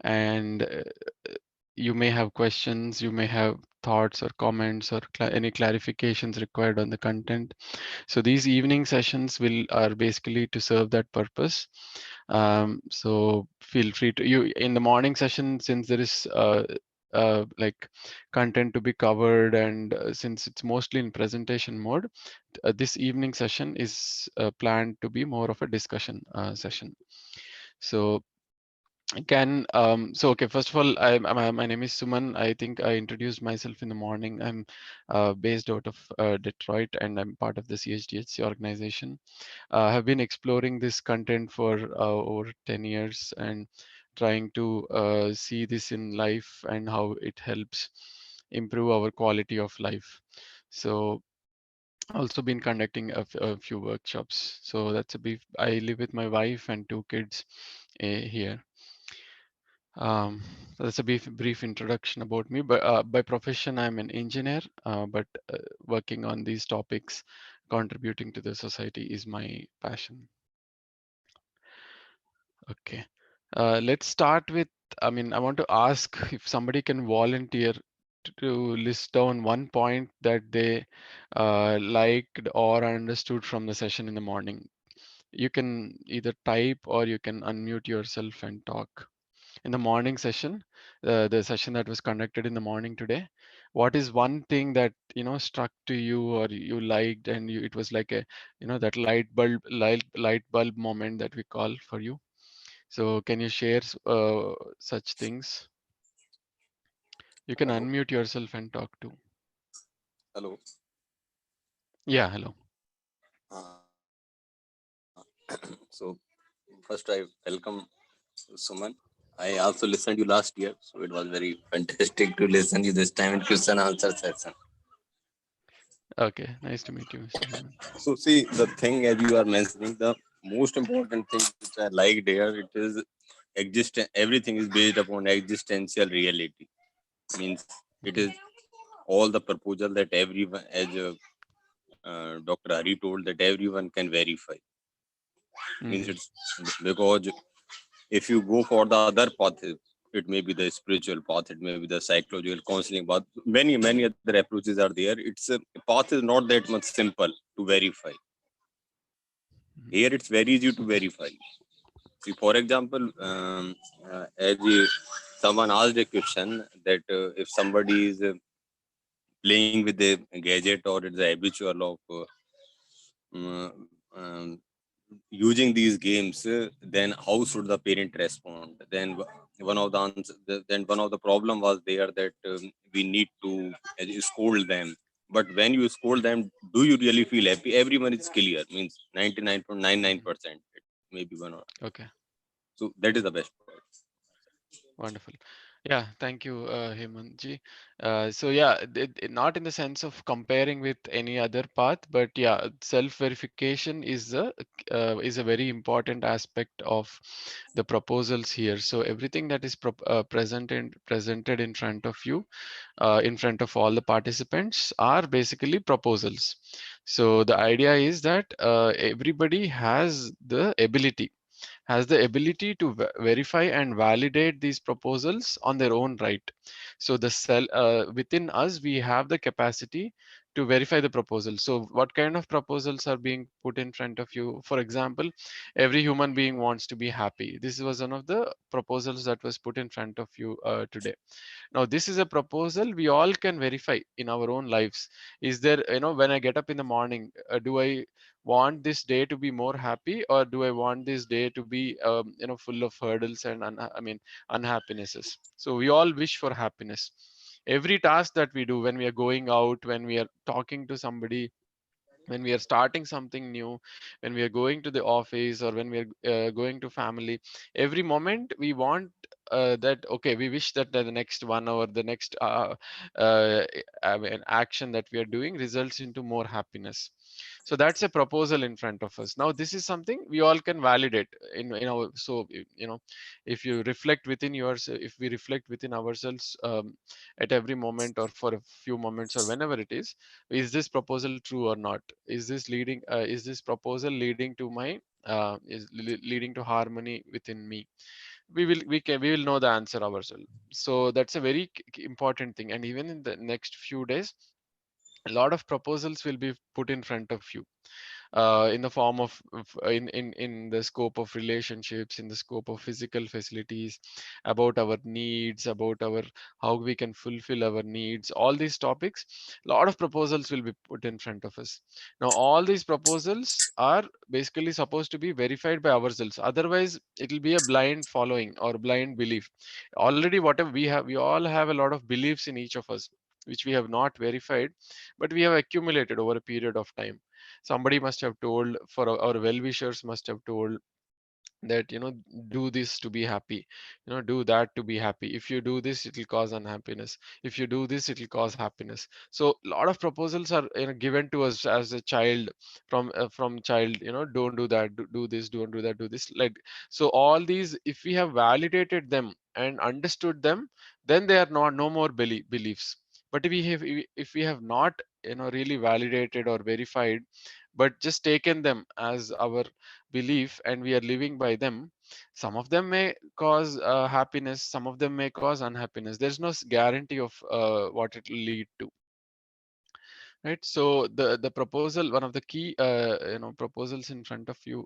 and you may have questions, you may have thoughts or comments or any clarifications required on the content. So these evening sessions are basically to serve that purpose. So feel free to you in the morning session, since there is like content to be covered, and since it's mostly in presentation mode, this evening session is planned to be more of a discussion session. So okay, first of all, my name is Suman. I think I introduced myself in the morning. I'm based out of Detroit, and I'm part of the CHDHC organization. I have been exploring this content for over 10 years and trying to see this in life and how it helps improve our quality of life. So also been conducting a few workshops. So that's a brief. I live with my wife and two kids here. Um, that's a brief introduction about me. But by profession, I'm an engineer, but working on these topics, contributing to the society is my passion. Okay. Let's start with, I want to ask if somebody can volunteer to list down one point that they liked or understood from the session in the morning. You can either type or you can unmute yourself and talk. In the morning session, the session that was conducted in the morning today, what is one thing that struck to you or you liked, and it was like a that light bulb moment that we call for you? So can you share such things? You can Hello. unmute yourself and talk too. Hello. Yeah, hello. So first I welcome Suman. I also listened you last year, so it was very fantastic to listen you this time in question answer session. Okay, nice to meet you, Mr. Hemant. So see the thing as you are mentioning, the most important thing which I liked here, it is everything is based upon existential reality. Means it is all the proposal that everyone, as Dr. Hari told, that everyone can verify. Means Mm, it's because if you go for the other path, it may be the spiritual path, it may be the psychological counseling path, many other approaches are there. It's a path is not that much simple to verify. mm, Here it's very easy to verify. See, for example, someone asked a question that if somebody is playing with a gadget or it's a habitual of um, um, using these games, then how should the parent respond? Then then one of the problem was there that we need to scold them. But when you scold them, do you really feel happy? Everyone is clear. Means mm. 99.99%. Maybe one or Okay. so that is the best part. Wonderful. Yeah, thank you, Hemantji. So yeah, not in the sense of comparing with any other path, but yeah, self-verification is a very important aspect of the proposals here. So everything that is presented in front of you, in front of all the participants, are basically proposals. So the idea is that everybody has the ability to verify and validate these proposals on their own right. So the cell within us, we have the capacity to verify the proposal. So what kind of proposals are being put in front of you? For example, every human being wants to be happy. This was one of the proposals that was put in front of you today. Now, this is a proposal we all can verify in our own lives. Is there, when I get up in the morning, do I want this day to be more happy, or do I want this day to be, full of hurdles and, unhappinesses? So we all wish for happiness. Every task that we do, when we are going out, when we are talking to somebody, when we are starting something new, when we are going to the office, or when we are going to family, every moment we want that, okay, we wish that the next 1 hour, the next uh, action that we are doing results into more happiness. So that's a proposal in front of us. Now this is something we all can validate in our, so if you reflect within yours, if we reflect within ourselves, at every moment or for a few moments or whenever it is this proposal true or not? Is this proposal leading to my leading to harmony within me? we will know the answer ourselves. So that's a very important thing. And even in the next few days, a lot of proposals will be put in front of you, in the form of in the scope of relationships, in the scope of physical facilities, about our needs, about our how we can fulfill our needs, all these topics. A lot of proposals will be put in front of us. Now all these proposals are basically supposed to be verified by ourselves, otherwise it will be a blind following or blind belief. Already whatever we have, we all have a lot of beliefs in each of us which we have not verified, but we have accumulated over a period of time. Somebody must have told, for our well-wishers must have told that, do this to be happy, do that to be happy. If you do this, it will cause unhappiness. If you do this, it will cause happiness. So a lot of proposals are, given to us as a child, from child, don't do that, do this, don't do that, do this, like. So all these, if we have validated them and understood them, then they are not no more beliefs. But if we have not, really validated or verified, but just taken them as our belief and we are living by them, some of them may cause happiness, some of them may cause unhappiness. There's no guarantee of what it will lead to, right? So the proposal, one of the key proposals in front of you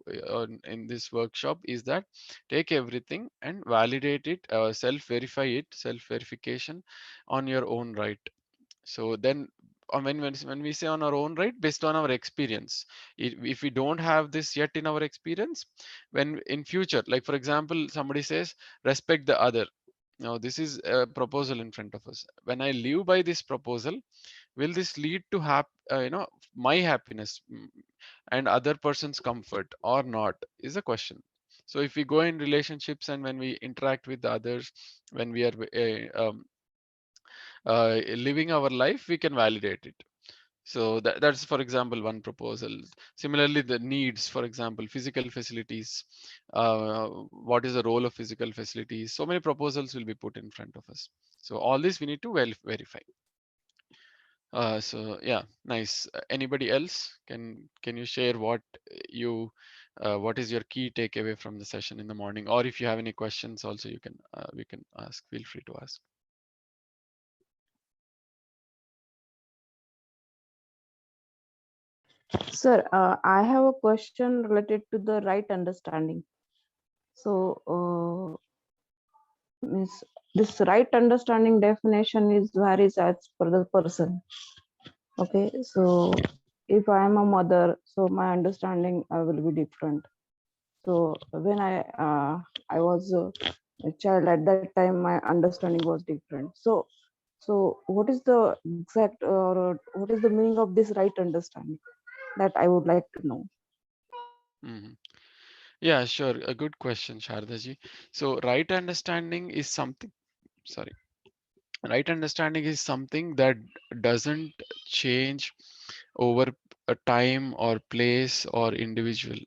in this workshop is that take everything and validate it, self verify it, self verification on your own right. So then, when we say on our own right, based on our experience, if we don't have this yet in our experience, when in future, like for example, somebody says respect the other. Now this is a proposal in front of us. When I live by this proposal, will this lead to my happiness, and other person's comfort or not, is a question. So if we go in relationships and when we interact with others, when we are living our life, we can validate it. So that's, for example, one proposal. Similarly, the needs, for example, physical facilities. What is the role of physical facilities? So many proposals will be put in front of us. So all this we need to verify. So yeah, nice. Anybody else? Can you share you what is your key takeaway from the session in the morning? Or if you have any questions, also you can we can ask. Feel free to ask. Sir, I have a question related to the right understanding. So, means this right understanding definition is varies as per the person. Okay, so if I am a mother, so my understanding will be different. So when I was a child at that time, my understanding was different. So what is the exact or what is the meaning of this right understanding? That I would like to know. Hmm. Yeah, sure. A good question, Shardaji. So right understanding is something, sorry, right understanding is something that doesn't change over a time or place or individual.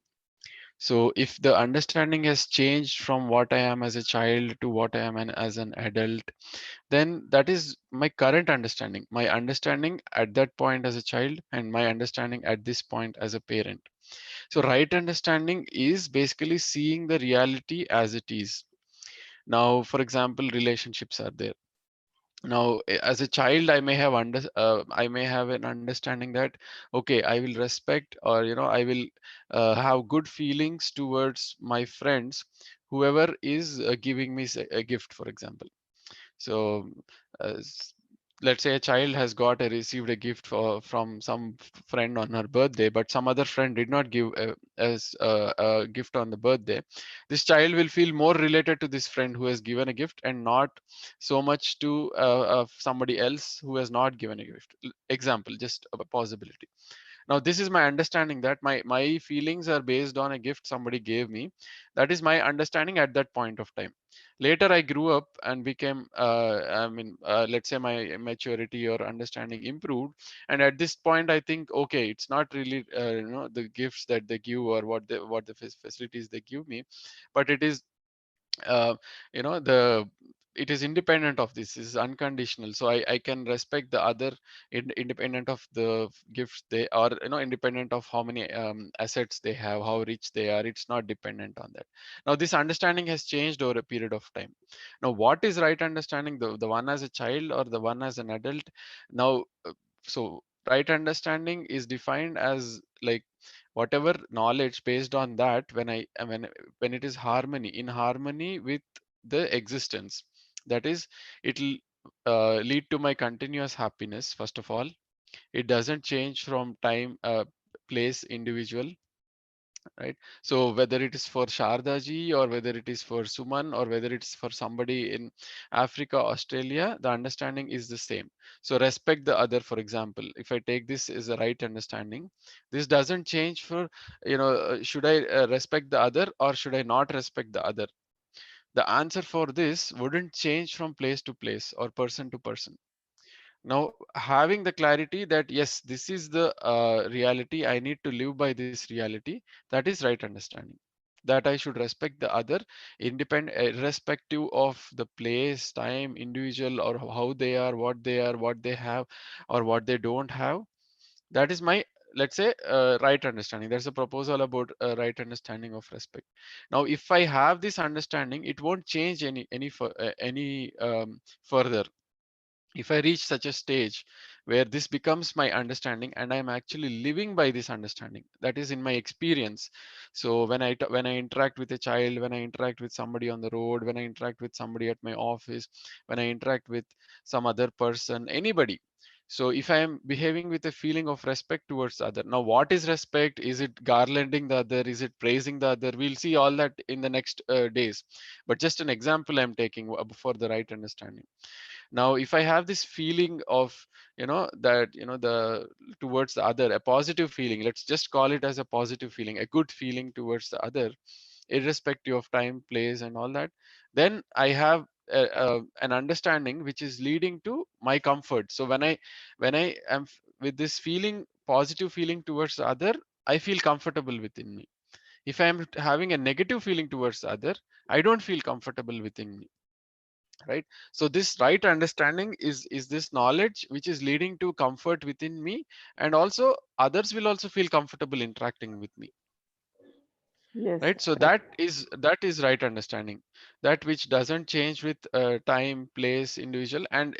So if the understanding has changed from what I am as a child to what I am as an adult, then that is my current understanding, my understanding at that point as a child and my understanding at this point as a parent. So right understanding is basically seeing the reality as it is. Now, for example, relationships are there. Now, as a child, I may have an understanding that, okay, I will respect, or I will have good feelings towards my friends, whoever is giving me a gift, for example. So, uh, s- let's say a child has received a gift from some friend on her birthday, but some other friend did not give a gift on the birthday. This child will feel more related to this friend who has given a gift and not so much to somebody else who has not given a gift. Example, just a possibility. Now this is my understanding that my feelings are based on a gift somebody gave me. That is my understanding at that point of time. Later I grew up and became let's say my maturity or understanding improved, and at this point I think, okay, it's not really the gifts that they give or what the facilities they give me, but it is uh, the it is independent of this, is unconditional. So I can respect the other independent of the gifts they are, independent of how many assets they have, how rich they are. It's not dependent on that. Now this understanding has changed over a period of time. Now what is right understanding, the one as a child or the one as an adult? Now so right understanding is defined as like whatever knowledge based on that, when it is harmony, in harmony with the existence, that is, it'll lead to my continuous happiness. First of all, it doesn't change from time, place, individual, right? So whether it is for Sharda ji, or whether it is for Suman, or whether it's for somebody in Africa, Australia, the understanding is the same. So respect the other. For example, if I take this as a right understanding, this doesn't change for, should I respect the other or should I not respect the other? The answer for this wouldn't change from place to place or person to person. Now having the clarity that yes, this is the reality, I need to live by this reality, that is right understanding. That I should respect the other, independent, irrespective of the place, time, individual, or how they are, what they have or what they don't have. That is my, let's say, right understanding. There's a proposal about right understanding of respect. Now if I have this understanding, it won't change any further. If I reach such a stage where this becomes my understanding and I'm actually living by this understanding, that is in my experience. So when I interact with a child, when I interact with somebody on the road, when I interact with somebody at my office, when I interact with some other person, anybody. So if I am behaving with a feeling of respect towards the other, now what is respect? Is it garlanding the other? Is it praising the other? We'll see all that in the next days. But just an example I'm taking for the right understanding. Now if I have this feeling of, that, the towards the other, a positive feeling, let's just call it as a positive feeling, a good feeling towards the other, irrespective of time, place, and all that, then I have an understanding which is leading to my comfort. So when I am with this feeling, positive feeling towards the other, I feel comfortable within me. If I am having a negative feeling towards the other, I don't feel comfortable within me, right? So this right understanding is this knowledge which is leading to comfort within me, and also others will also feel comfortable interacting with me, Yes, right? So correct. that is right understanding, that which doesn't change with time, place, individual, and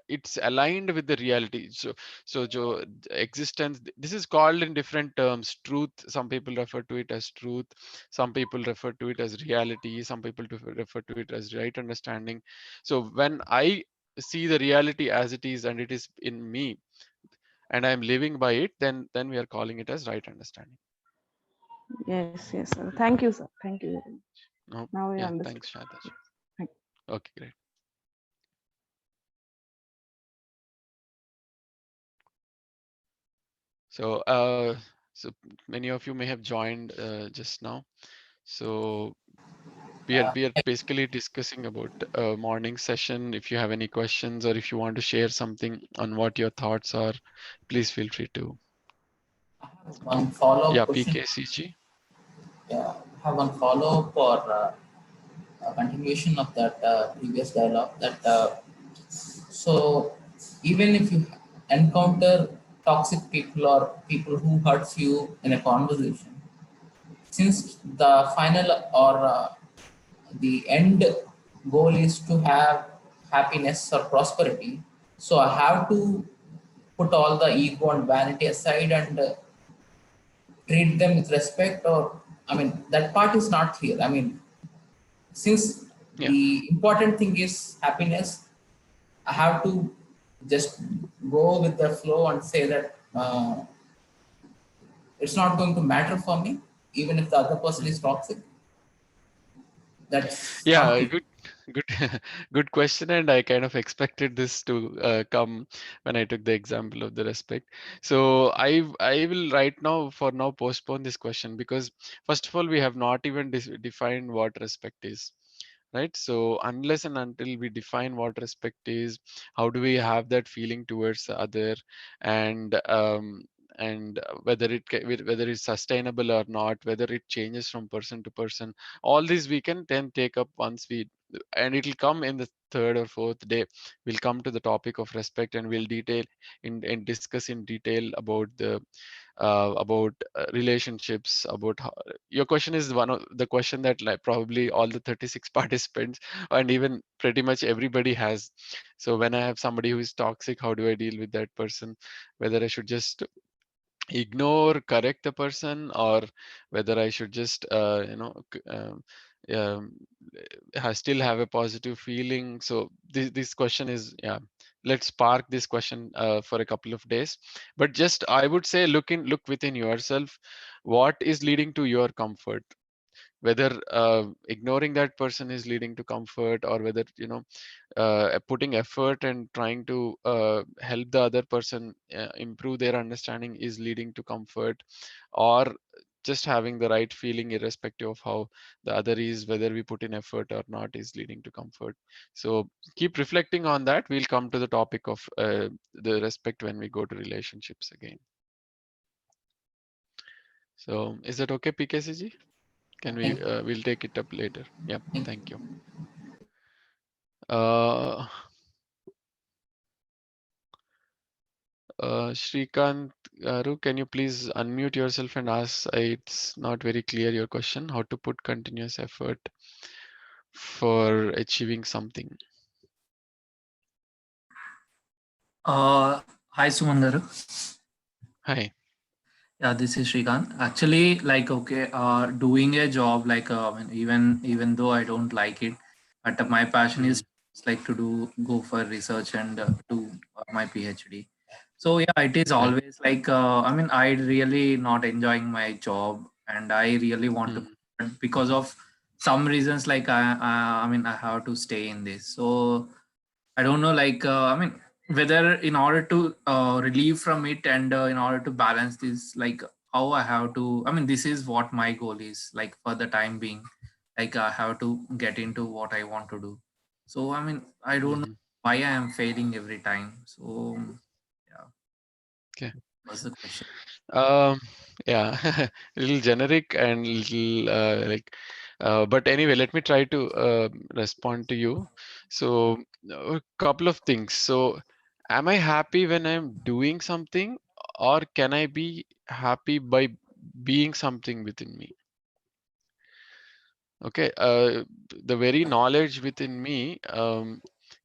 it's aligned with the reality. So existence, this is called in different terms, truth. Some people refer to it as truth, some people refer to it as reality, some people refer to it as right understanding. So when I see the reality as it is and it is in me and I'm living by it, then we are calling it as right understanding. Yes, yes, sir. Thank you, sir. Thank you very much. No, Now I yeah, understood. thanks, Shadash. Thank Okay, great. So, so many of you may have joined just now. So we are basically discussing about morning session. If you have any questions or if you want to share something on what your thoughts are, please feel free to. One follow-up Yeah, question. PKCG. Yeah, I have one follow-up for a continuation of that previous dialogue. So even if you encounter toxic people or people who hurts you in a conversation, since the final or the end goal is to have happiness or prosperity, so I have to put all the ego and vanity aside and treat them with respect, or I mean that part is not clear. I mean, since Yeah. the important thing is happiness, I have to just go with the flow and say that it's not going to matter for me even if the other person is Mhm. toxic. That's not Yeah, clear. good, good question. And I kind of expected this to come when I took the example of the respect. So I will right now, for now, postpone this question, because first of all, we have not even defined what respect is, right? So unless and until we define what respect is, how do we have that feeling towards the other, and and whether it's sustainable or not, whether it changes from person to person. All these we can then take up once we, and it'll come in the third or fourth day. We'll come to the topic of respect, and we'll detail and discuss in detail about relationships, about how, your question is one of the question that like probably all the 36 participants and even pretty much everybody has. So when I have somebody who is toxic, how do I deal with that person? Whether I should just ignore, correct the person, or whether I should just um, still have a positive feeling. So this question is, yeah, let's park this question for a couple of days. But just I would say look within yourself, what is leading to your comfort, whether ignoring that person is leading to comfort, or whether putting effort and trying to help the other person improve their understanding is leading to comfort, or just having the right feeling irrespective of how the other is, whether we put in effort or not, is leading to comfort. So keep reflecting on that. We'll come to the topic of the respect when we go to relationships again. So is that okay, PKCG? Can we we'll take it up later. Yeah, thank you. Shrikant Garu, can you please unmute yourself and ask? It's not very clear your question. How to put continuous effort for achieving something? Hi, Sumangaru. Hi. Yeah, this is Shrikant. Actually, like, okay, doing a job, like, I mean, even though I don't like it, but my passion is like to go for research and do my PhD. So yeah, it is Right. always like, I mean, I really not enjoying my job, and I really want to, but because of some reasons, like I mean, I have to stay in this. So I don't know, like, I mean, whether in order to relieve from it and in order to balance this, like, how I have to, I mean, this is what my goal is, like, for the time being, like, I have to get into what I want to do. So, I mean, I don't know why I am failing every time. So, yeah. Okay. What's the question? Yeah, little generic and little but anyway, let me try to respond to you. So a couple of things. So am I happy when I'm doing something, or can I be happy by being something within me? Okay, the very knowledge within me,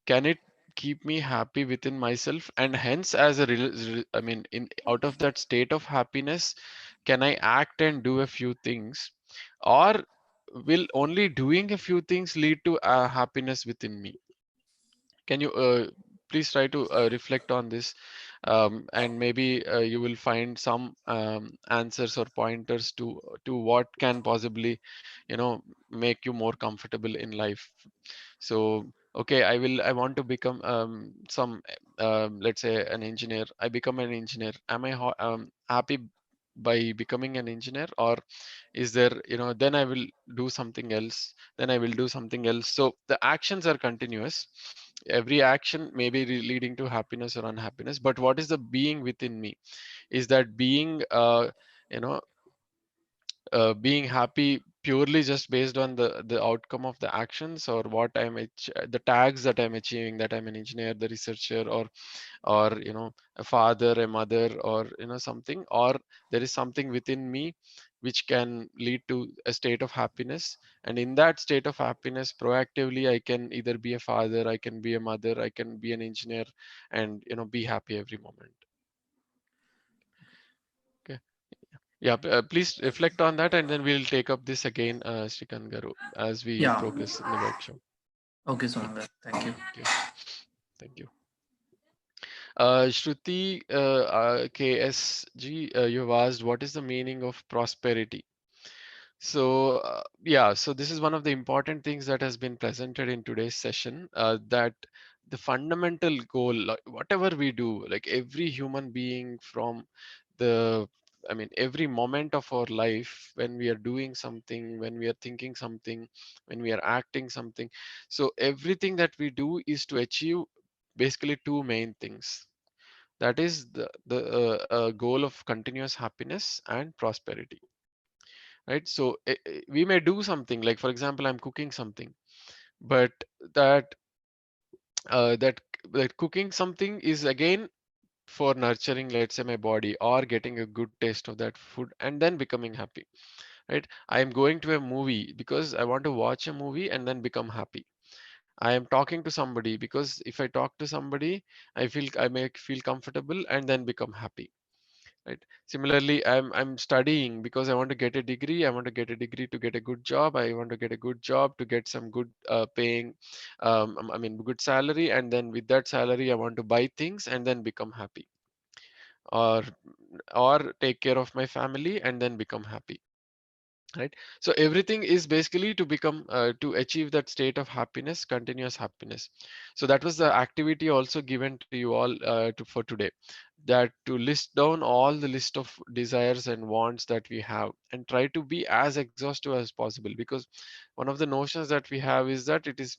can it keep me happy within myself? And hence, as a I mean, in out of that state of happiness, can I act and do a few things, or will only doing a few things lead to happiness within me? Can you please try to reflect on this, and maybe you will find some answers or pointers to what can possibly, make you more comfortable in life. So okay, I want to become some let's say an engineer. I become an engineer. Am I happy by becoming an engineer, or is there, then I will do something else, then I will do something else. So the actions are continuous. Every action may be leading to happiness or unhappiness, but what is the being within me? Is that being you know being happy purely just based on the outcome of the actions, or what the tags that I'm achieving, that I'm an engineer, the researcher, or a father, a mother, or something, or there is something within me which can lead to a state of happiness, and in that state of happiness, proactively, I can either be a father, I can be a mother, I can be an engineer, and be happy every moment. Okay. Yeah, please reflect on that, and then we'll take up this again, Srikant Garu, as we Yeah. progress in the workshop. Okay, Sumangaru. Thank you. Thank you. Thank you. Shruti KSG, you've asked, what is the meaning of prosperity? So yeah, so this is one of the important things that has been presented in today's session, that the fundamental goal, like whatever we do, like every human being from the, I mean, every moment of our life, when we are doing something, when we are thinking something, when we are acting something, so everything that we do is to achieve basically two main things. That is the goal of continuous happiness and prosperity, right? So we may do something like, for example, I'm cooking something, but that that that cooking something is again for nurturing, let's say, my body, or getting a good taste of that food and then becoming happy, right? I am going to a movie because I want to watch a movie and then become happy. I am talking to somebody because if I talk to somebody, I may feel comfortable and then become happy, right? Similarly, I'm studying because I want to get a degree. I want to get a degree to get a good job. I want to get a good job to get some good paying, I mean, good salary, and then with that salary, I want to buy things and then become happy, or take care of my family and then become happy, right? So everything is basically to become to achieve that state of happiness, continuous happiness. So that was the activity also given to you all for today, that to list down all the list of desires and wants that we have and try to be as exhaustive as possible, because one of the notions that we have is that it is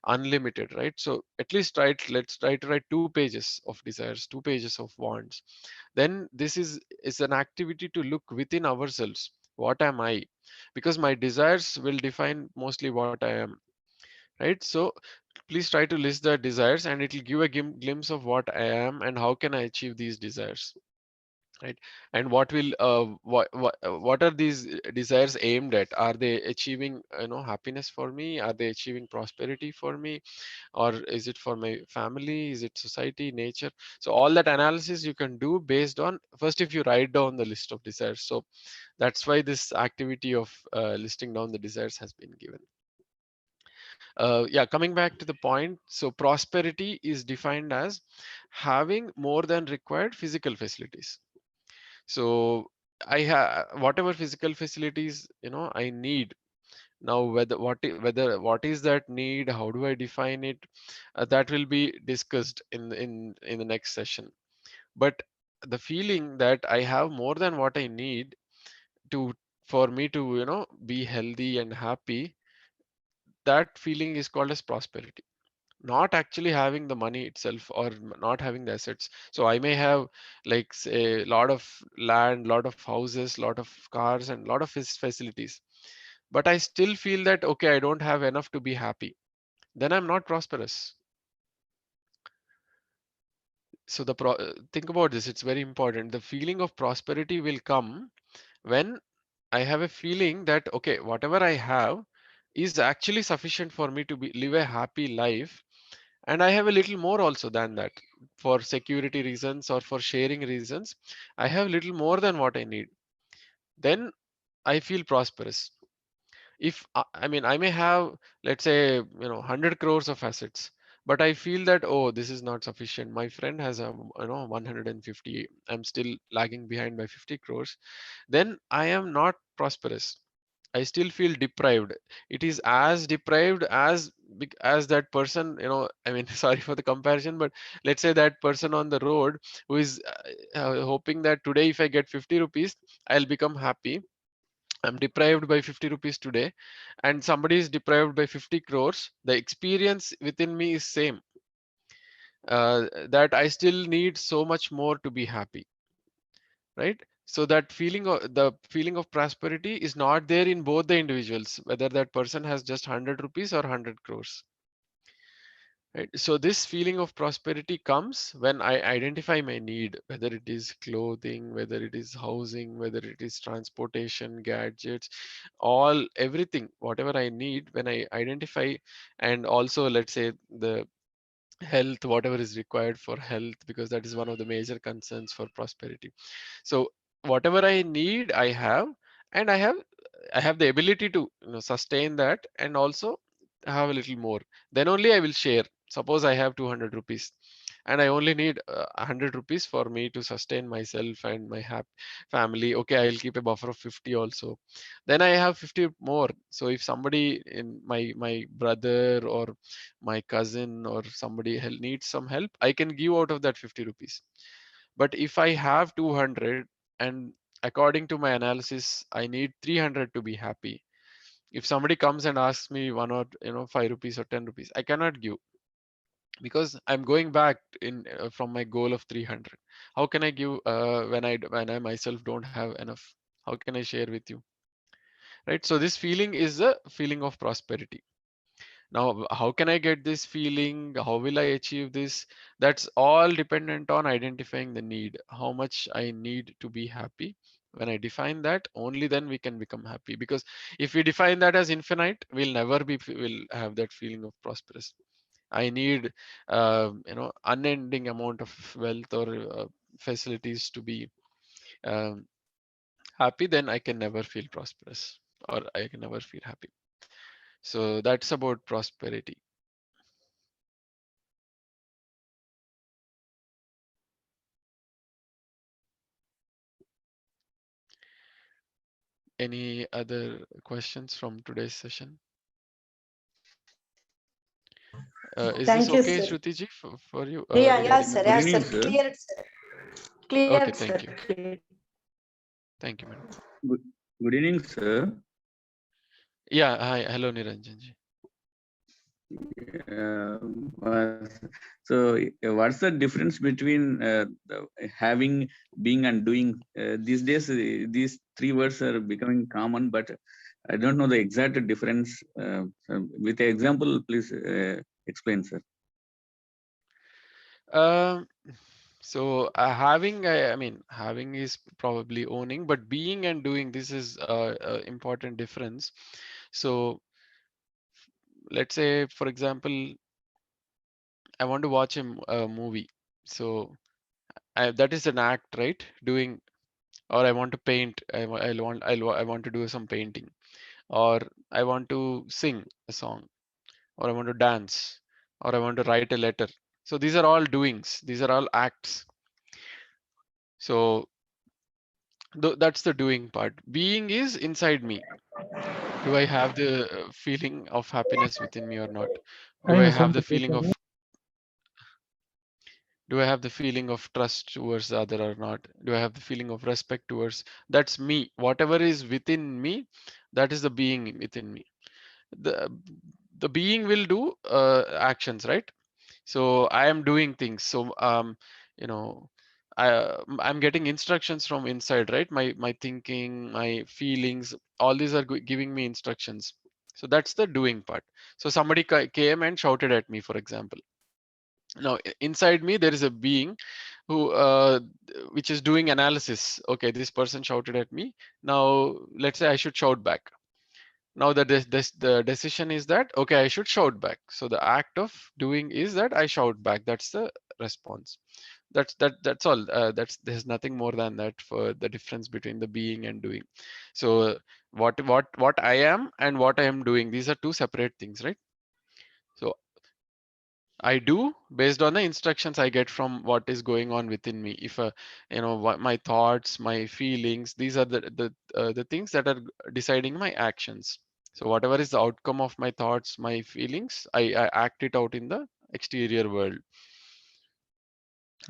unlimited, right? So at least let's try to write 2 pages of desires, 2 pages of wants. Then this is an activity to look within ourselves. What am I? Because my desires will define mostly what I am, right? So please try to list the desires and it will give a glimpse of what I am and how can I achieve these desires, right? And what are these desires aimed at? Are they achieving, happiness for me? Are they achieving prosperity for me? Or is it for my family? Is it society, nature? So all that analysis you can do based on, first, if you write down the list of desires. So that's why this activity of listing down the desires has been given. Yeah, coming back to the point. So prosperity is defined as having more than required physical facilities. So I have whatever physical facilities I need. Now whether what is that need, how do I define it, that will be discussed in the next session. But the feeling that I have more than what I need to for me to be healthy and happy, that feeling is called as prosperity. Not actually having the money itself or not having the assets. So I may have, like, say, a lot of land, lot of houses, lot of cars, and lot of facilities, but I still feel that, okay, I don't have enough to be happy. Then I'm not prosperous. So think about this, it's very important. The feeling of prosperity will come when I have a feeling that, okay, whatever I have is actually sufficient for me to live a happy life, and I have a little more also than that. For security reasons or for sharing reasons, I have little more than what I need. Then I feel prosperous. If I mean, I may have, let's say, 100 crores of assets, but I feel that, oh, this is not sufficient. My friend has a 150, I'm still lagging behind by 50 crores. Then I am not prosperous. I still feel deprived. It is as deprived as that person, I mean, sorry for the comparison, but let's say that person on the road who is hoping that today if I get 50 rupees, I'll become happy. I'm deprived by 50 rupees today, and somebody is deprived by 50 crores. The experience within me is same. That I still need so much more to be happy, right? So that feeling of prosperity is not there in both the individuals, whether that person has just 100 rupees or 100 crores. Right. So this feeling of prosperity comes when I identify my need, whether it is clothing, whether it is housing, whether it is transportation, gadgets, everything, whatever I need, when I identify, and also, let's say, the health, whatever is required for health, because that is one of the major concerns for prosperity. So whatever I need, I have, and I have the ability to sustain that, and also have a little more. Then only I will share. Suppose I have 200 rupees and I only need 100 rupees for me to sustain myself and my family. Okay, I'll keep a buffer of 50 also. Then I have 50 more. So if somebody in my brother or my cousin or somebody needs some help, I can give out of that 50 rupees. But if I have 200 and according to my analysis, I need 300 to be happy. If somebody comes and asks me 1 or 5 rupees or 10 rupees, I cannot give. because I'm going back in from my goal of 300. How can I give when I myself don't have enough? How can I share with you? Right? So this feeling is a feeling of prosperity. Now, how can I get this feeling? How will I achieve this? That's all dependent on identifying the need, how much I need to be happy. When I define that, only then we can become happy. Because if we define that as infinite, we'll never will have that feeling of prosperous. I need, unending amount of wealth or facilities to be um, happy. Then I can never feel prosperous, or I can never feel happy. So that's about prosperity. Any other questions from today's session? Is this Thank you, okay, sir. Shruti ji, for you Yeah, regarding the Good yeah, evening, sir. sir. prosperity? Clear, sir. Okay, Clear, thank sir. you. Clear. Thank you, madam. Good, good evening, sir. Yeah, hi, hello, Niranjan ji. What's the difference between having, being, and doing? These days, these three words are becoming common, but I don't know the exact difference. With the example, please explain, sir. Um, so having, I mean, having is probably owning, but being and doing, this is a important difference. So let's say, for example, I want to watch a movie. So that is an act, right? Doing, or I want to paint. I want to do some painting, or I want to sing a song, or I want to dance, or I want to write a letter. So these are all doings. These are all acts. So that's the doing part. Being is inside me. Do I have the feeling of happiness within me or not? Do I have the feeling of trust towards the other or not? Do I have the feeling of respect towards? That's me. Whatever is within me, that is the being within me. The the being will do actions, right? So I am doing things. So you know, I'm getting instructions from inside, right? My thinking, my feelings, all these are giving me instructions. So that's the doing part. So somebody came and shouted at me, for example. Now inside me there is a being who which is doing analysis. Okay, this person shouted at me. Now let's say I should shout back. Now the decision is that okay, I should shout back. So the act of doing is that I shout back. That's the response. That's all. There's nothing more than that for the difference between the being and doing. So what I am and what I am doing, these are two separate things, right? So I do based on the instructions I get from what is going on within me. If what my thoughts, my feelings, these are the things that are deciding my actions. So whatever is the outcome of my thoughts, my feelings, I act it out in the exterior world.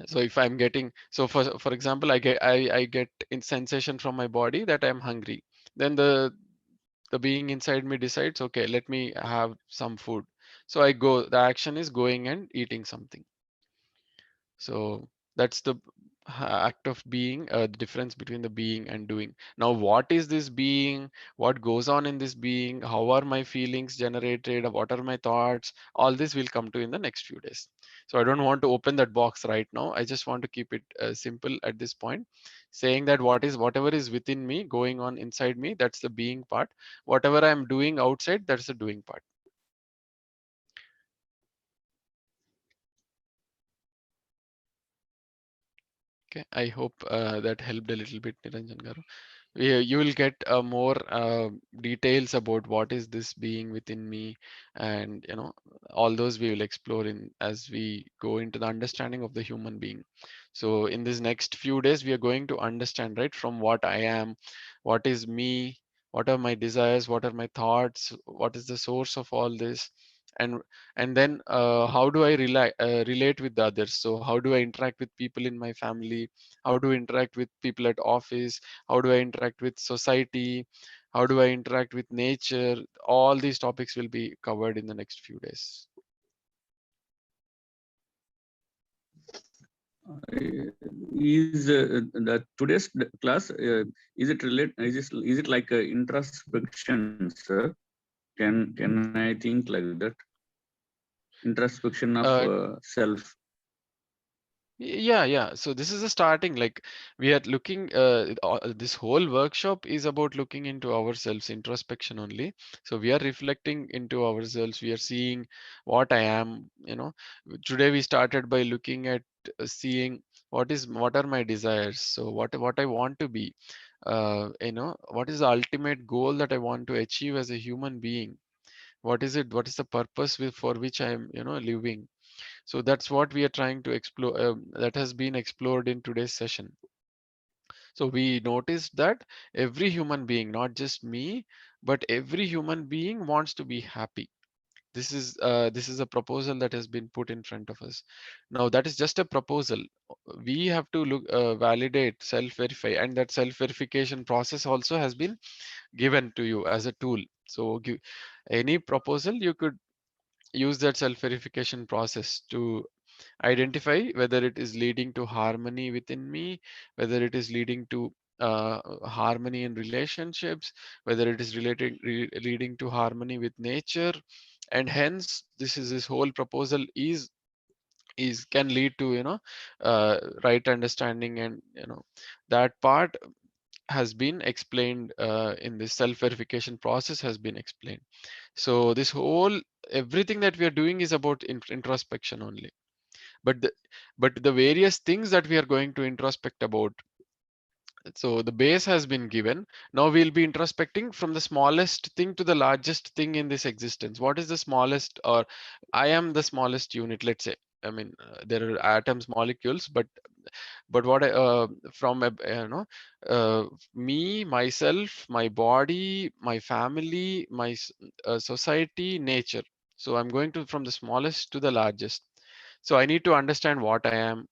So if I'm getting, so for example, I get in sensation from my body that I'm hungry. Then the being inside me decides, okay, let me have some food. So I go, the action is going and eating something. So that's the act of being, the difference between the being and doing. Now, what is this being? What goes on in this being? How are my feelings generated? What are my thoughts? All this will come to in the next few days. So I don't want to open that box right now. I just want to keep it simple at this point, saying that whatever is within me going on inside me, that's the being part. Whatever I'm doing outside, that's the doing part. Okay, I hope that helped a little bit, Niranjan Garu. You will get more details about what is this being within me, and all those we will explore in as we go into the understanding of the human being. So in this next few days, we are going to understand, right, from what I am, what is me, what are my desires, what are my thoughts, what is the source of all this, and then how do I relate with the others? So how do I interact with people in my family? How do I interact with people at office? How do I interact with society? How do I interact with nature? All these topics will be covered in the next few days. is the today's class is it relate is it like introspection, sir? Can I think like that? Introspection of Uh, self. Yeah. So this is a starting. Like we are looking. This whole workshop is about looking into ourselves, introspection only. So we are reflecting into ourselves. We are seeing what I am. Today we started by looking at seeing what are my desires. So what I want to be. What is the ultimate goal that I want to achieve as a human being? What is it? What is the purpose for which I am, living? So that's what we are trying to explore. That has been explored in today's session. So we noticed that every human being, not just me, but every human being wants to be happy. This is a proposal that has been put in front of us. Now that is just a proposal. We have to look, validate, self-verify, and that self-verification process also has been given to you as a tool. So any proposal you could use that self-verification process to identify whether it is leading to harmony within me, whether it is leading to harmony in relationships, whether it is leading to harmony with nature, and hence this whole proposal is can lead to right understanding, and that part has been explained in this self-verification process has been explained. So this whole everything that we are doing is about introspection only, but the various things that we are going to introspect about, so the base has been given. Now we'll be introspecting from the smallest thing to the largest thing in this existence. What is the smallest? Or I am the smallest unit, let's say. I mean, there are atoms, molecules, but what from me, myself, my body, my family, my society, nature. So I'm going to from the smallest to the largest. So I need to understand what I am,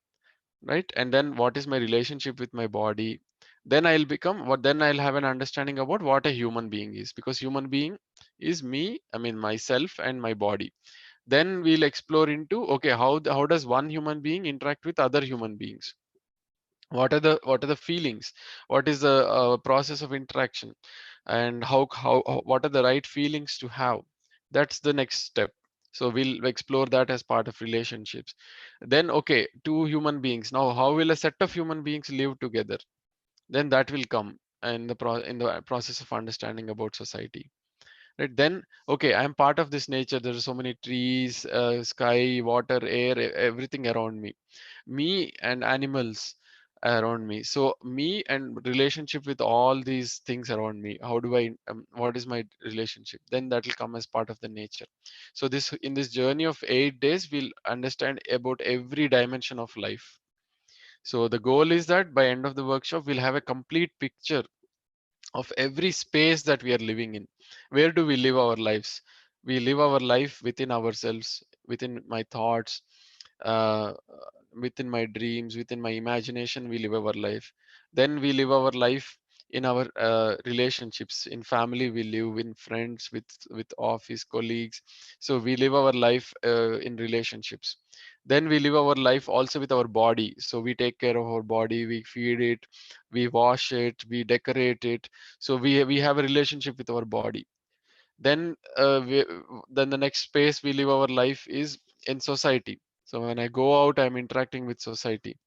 right? And then what is my relationship with my body? Then I'll have an understanding about what a human being is, because human being is me, I mean myself and my body. Then we'll explore into, okay, how does one human being interact with other human beings? What are the feelings? What is the process of interaction? And what are the right feelings to have? That's the next step. So we'll explore that as part of relationships. Then, okay, two human beings, now how will a set of human beings live together? Then that will come in the process of understanding about society, right? Then, okay, I'm part of this nature. There are so many trees, sky, water, air, everything around me and animals around me. So me and relationship with all these things around me, how do I what is my relationship? Then that will come as part of the nature. So this in this journey of 8 days, we'll understand about every dimension of life. So the goal is that by end of the workshop, we'll have a complete picture of every space that we are living in. Where do we live our lives? We live our life within ourselves, within my thoughts, uh, within my dreams, within my imagination. We live our life. Then we live our life in our relationships. In family, we live in friends, with office colleagues. So we live our life in relationships. Then we live our life also with our body. So we take care of our body, we feed it, we wash it, we decorate it. So we have a relationship with our body. Then then the next space we live our life is in society. So when I go out, I'm interacting with society.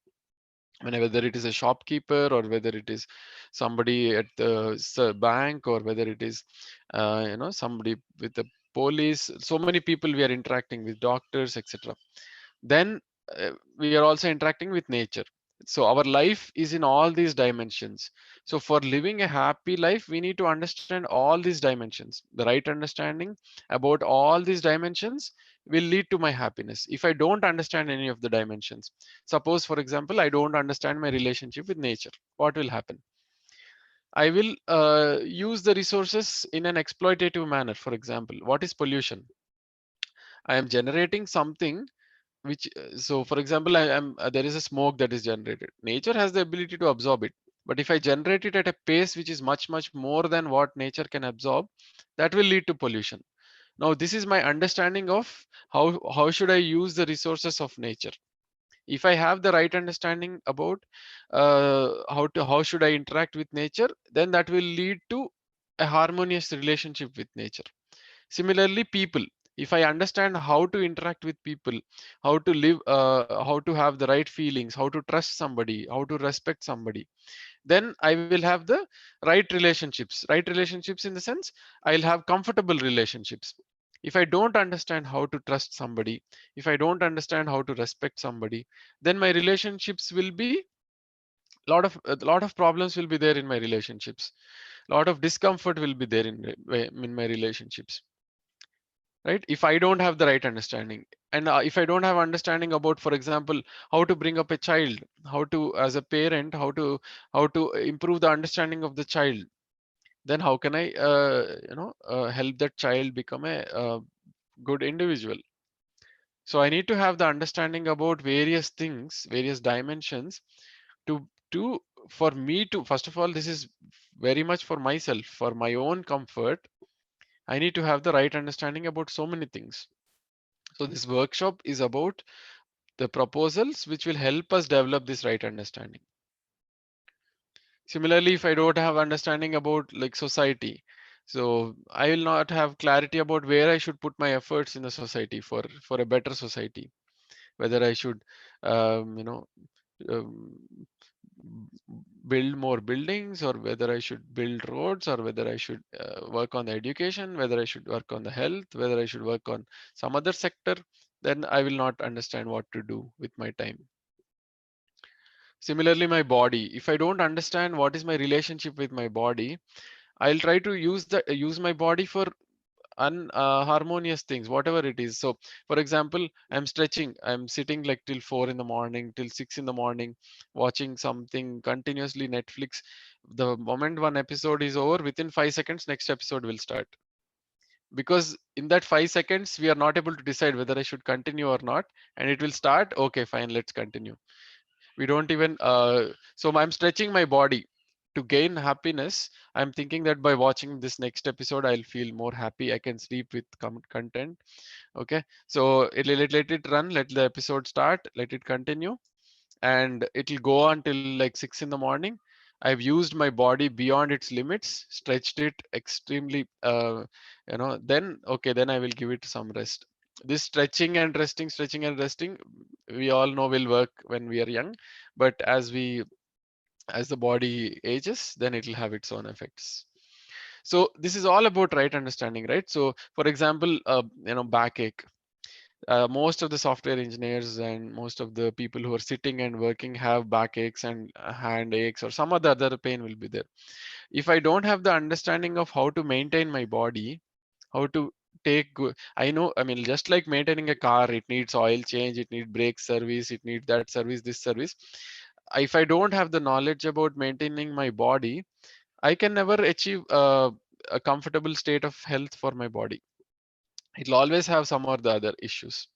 Whether it is a shopkeeper, or whether it is somebody at the bank, or whether it is somebody with the police. So many people we are interacting with, doctors, etc. Then we are also interacting with nature. So our life is in all these dimensions. So for living a happy life, we need to understand all these dimensions. The right understanding about all these dimensions will lead to my happiness. If I don't understand any of the dimensions, suppose for example, I don't understand my relationship with nature, what will happen? I will use the resources in an exploitative manner. For example, what is pollution? I am generating something which so for example, I am there is a smoke that is generated. Nature has the ability to absorb it, but if I generate it at a pace which is much more than what nature can absorb, that will lead to pollution. Now this is my understanding of how should I use the resources of nature. If I have the right understanding about how should I interact with nature, then that will lead to a harmonious relationship with nature. Similarly, people, if I understand how to interact with people, how to live, how to have the right feelings, how to trust somebody, how to respect somebody, then I will have the right relationships. Right relationships in the sense I'll have comfortable relationships. If I don't understand how to trust somebody, if I don't understand how to respect somebody, then my relationships will be a lot of problems will be there in my relationships. A lot of discomfort will be there in my relationships, right? If I don't have the right understanding, and if I don't have understanding about, for example, how to bring up a child, how to, as a parent, how to improve the understanding of the child, then how can I help that child become a good individual? So I need to have the understanding about various things, various dimensions, to to for me to, first of all, this is very much for myself, for my own comfort. I need to have the right understanding about so many things. So this workshop is about the proposals which will help us develop this right understanding. Similarly, if I don't have understanding about like society, so I will not have clarity about where I should put my efforts in the society for a better society. Whether I should, um, build more buildings, or whether I should build roads, or whether I should work on the education, whether I should work on the health, whether I should work on some other sector, then I will not understand what to do with my time. Similarly, my body, if I don't understand what is my relationship with my body, I'll try to use my body for unharmonious things, whatever it is. So for example, I'm stretching, I'm sitting like till 4 in the morning, till 6 in the morning, watching something continuously Netflix. The moment one episode is over, within 5 seconds next episode will start, because in that 5 seconds we are not able to decide whether I should continue or not, and it will start, okay fine, let's continue. We don't even so I'm stretching my body to gain happiness. I'm thinking that by watching this next episode I'll feel more happy, I can sleep with content. Okay, so let it run, let the episode start, let it continue, and it'll go until like 6 in the morning. I've used my body beyond its limits, stretched it extremely, then okay, then I will give it some rest. This stretching and resting, we all know will work when we are young, but as the body ages, then it'll have its own effects. So this is all about right understanding, right? So for example, backache, most of the software engineers and most of the people who are sitting and working have backaches and hand aches or some other pain will be there. If I don't have the understanding of how to maintain my body, how to take good, I mean, just like maintaining a car, it needs oil change, it needs brake service, it needs that service, this service. If I don't have the knowledge about maintaining my body, I can never achieve a comfortable state of health for my body. It'll always have some or the other issues,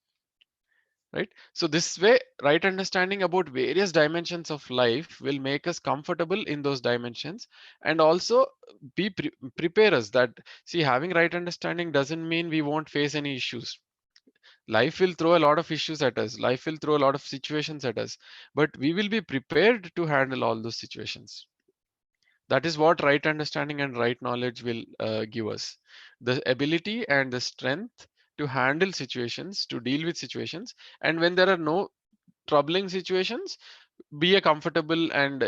right? So this way, right understanding about various dimensions of life will make us comfortable in those dimensions, and also prepare us that, see, having right understanding doesn't mean we won't face any issues. Life will throw a lot of issues at us, life will throw a lot of situations at us, but we will be prepared to handle all those situations. That is what right understanding and right knowledge will give us, the ability and the strength to handle situations, to deal with situations, and when there are no troubling situations, be a comfortable and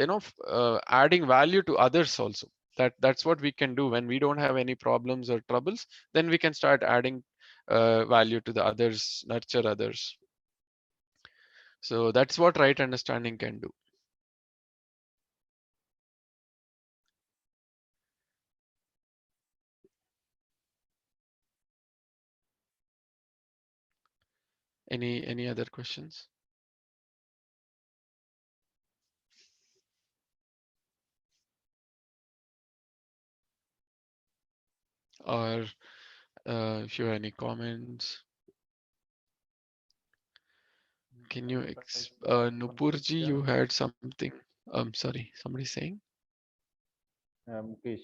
adding value to others also. That's what we can do when we don't have any problems or troubles. Then we can start adding value to the others, nurture others. So that's what right understanding can do. Any other questions? Or if you have any comments, can you Nupurji, you had something. Sorry, somebody saying. Mukesh,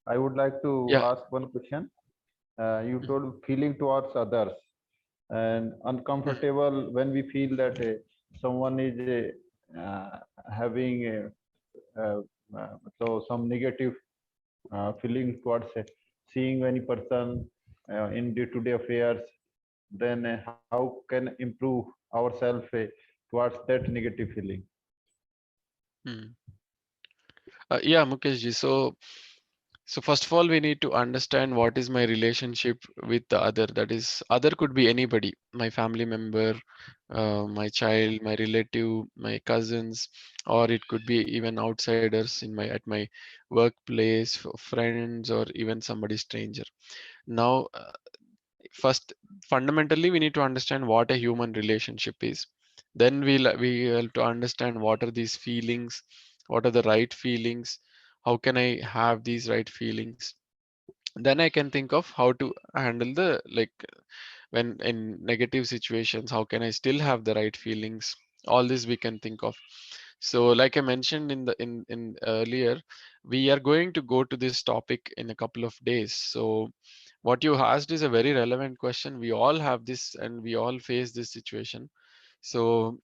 I would like to Yeah. ask one question. You told feeling towards others and uncomfortable when we feel that someone is having so some negative feeling towards seeing any person in day-to-day affairs, then how can improve ourselves towards that negative feeling? Hmm. Yeah, Mukesh ji. So first of all, we need to understand what is my relationship with the other. That is, other could be anybody, my family member, my child, my relative, my cousins, or it could be even outsiders in my at my workplace, friends, or even somebody stranger. Now, first, fundamentally, we need to understand what a human relationship is. Then we have to understand what are these feelings, what are the right feelings, how can I have these right feelings. Then I can think of how to handle the like when in negative situations, how can I still have the right feelings. All this we can think of. So like I mentioned in the in earlier, we are going to go to this topic in a couple of days. So what you asked is a very relevant question. We all have this and we all face this situation. So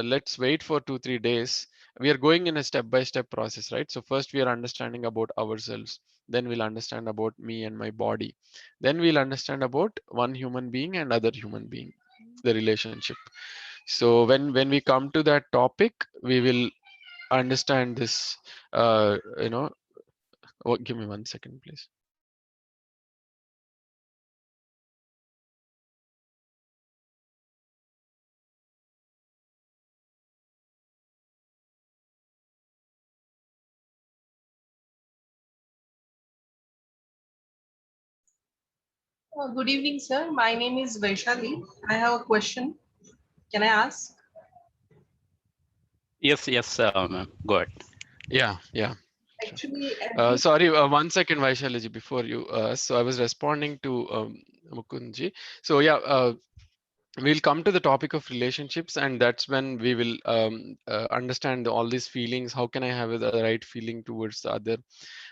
let's wait for 2 3 days. We are going in a step-by-step process, right? So first we are understanding about ourselves. Then we'll understand about me and my body. Then we'll understand about one human being and other human being, the relationship. So when we come to that topic, we will understand this. You know, oh, give me 1 second, please. Good evening, sir. My name is Vaishali. I have a question. Can I ask? Yes, ma'am. Go ahead. Yeah, yeah. Sure. Actually, at this, Sorry, 1 second, Vaishalaji, before you. So I was responding to Mukundji. So yeah, we'll come to the topic of relationships, and that's when we will understand all these feelings. How can I have the right feeling towards the other,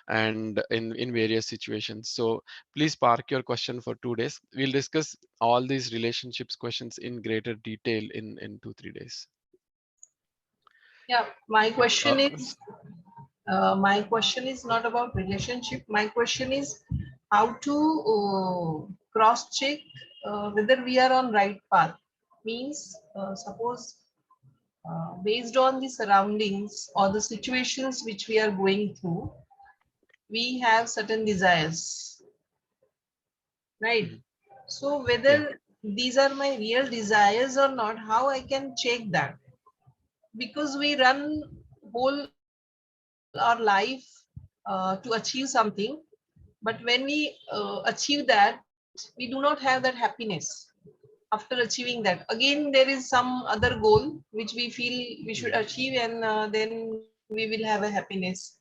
and in various situations. So please park your question for 2 days. We'll discuss all these relationships questions in greater detail in 2 3 days. yeah, Uh, my question is not about relationship. My question is how to cross check whether we are on right path. Means, suppose based on the surroundings or the situations which we are going through, we have certain desires, right? Mhm. So Yeah. whether these are my real desires or not, how I can check that? Because we run whole our life to achieve something, but when we achieve that, we do not have that happiness after achieving that. Again, there is some other goal which we feel we should Mhm. achieve, and then we will have a happiness.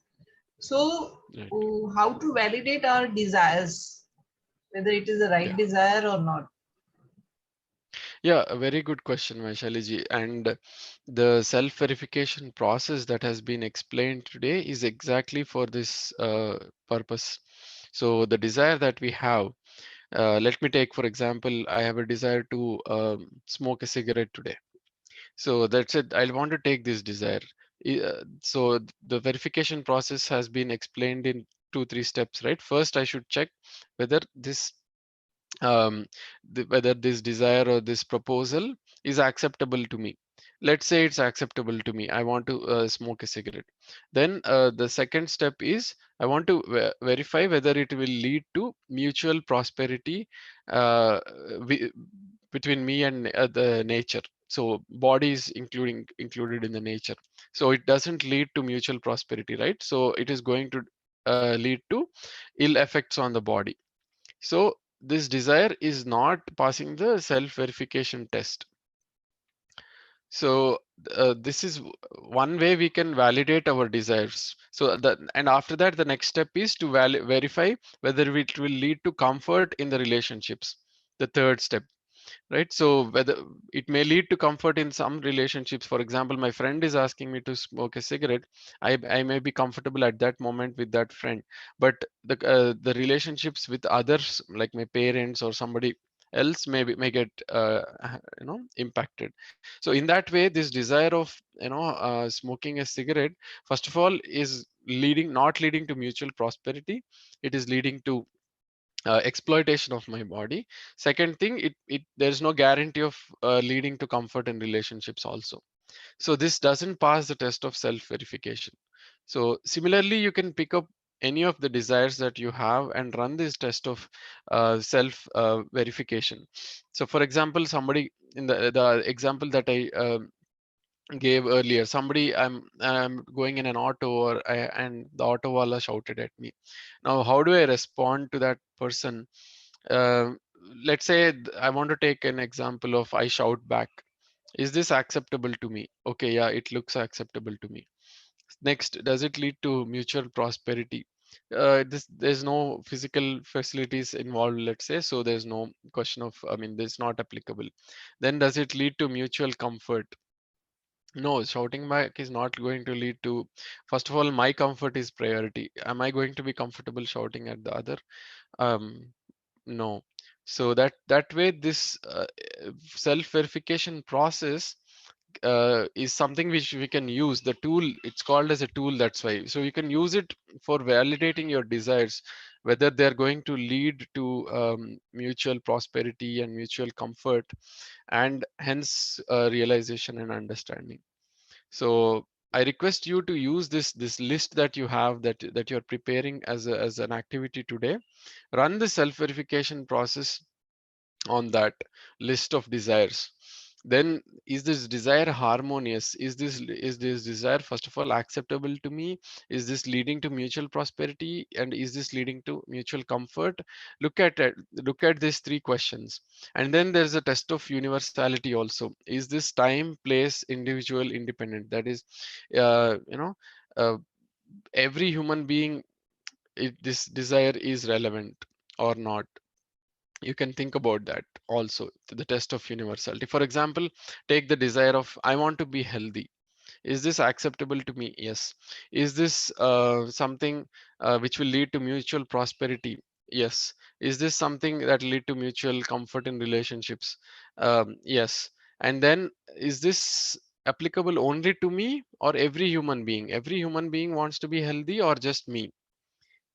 So Right. how to validate our desires, whether it is the right Yeah. desire or not? Yeah, a very good question, Vaishali. And the self-verification process that has been explained today is exactly for this purpose. So the desire that we have, let me take, for example, I have a desire to smoke a cigarette today. So that's it. I want to take this desire. So the verification process has been explained in 2 3 steps, right? First, I should check whether this whether this desire or this proposal is acceptable to me. Let's say it's acceptable to me. I want to smoke a cigarette. Then the second step is I want to verify whether it will lead to mutual prosperity uh, wi- between me and the nature. So body is included in the nature. So it doesn't lead to mutual prosperity, right? So it is going to lead to ill effects on the body. So this desire is not passing the self-verification test. So this is one way we can validate our desires. So and after that, the next step is to verify whether it will lead to comfort in the relationships. The third step, right? So whether it may lead to comfort in some relationships. For example, my friend is asking me to smoke a cigarette. I may be comfortable at that moment with that friend, but the relationships with others, like my parents or somebody, else may get impacted. So in that way, this desire of smoking a cigarette, first of all, is not leading to mutual prosperity. It is leading to exploitation of my body. Second thing, it there's no guarantee of leading to comfort in relationships also. So this doesn't pass the test of self verification. So similarly, you can pick up any of the desires that you have and run this test of self verification. So for example, somebody in the example that I gave earlier, somebody, I'm going in an auto, and the auto wala shouted at me. Now how do I respond to that person? uh, let's say I want to take an example of I shout back. Is this acceptable to me? Okay, yeah, it looks acceptable to me. Next, does it lead to mutual prosperity? There's no physical facilities involved, let's say, so there's no question of, I mean, this not applicable. Then does it lead to mutual comfort? No, shouting back is not going to lead to, first of all, my comfort is priority. Am I going to be comfortable shouting at the other? Um, no. So that way, this self-verification process is something which we can use. The tool, it's called as a tool, that's why. So you can use it for validating your desires, whether they're going to lead to mutual prosperity and mutual comfort, and hence realization and understanding. So I request you to use this list that you have, that you're preparing as an activity today. Run the self verification process on that list of desires. Then, is this desire harmonious? Is this desire, first of all, acceptable to me? Is this leading to mutual prosperity, and is this leading to mutual comfort? Look at it, look at these three questions. And then there's a test of universality also. Is this time, place, individual, independent? That is, uh, every human being, this desire is relevant or not. You can think about that also, the test of universality. For example, take the desire of I want to be healthy. Is this acceptable to me? Yes. Is this something which will lead to mutual prosperity? Yes. Is this something that lead to mutual comfort in relationships? Yes. And then, is this applicable only to me or every human being? Every human being wants to be healthy, or just me?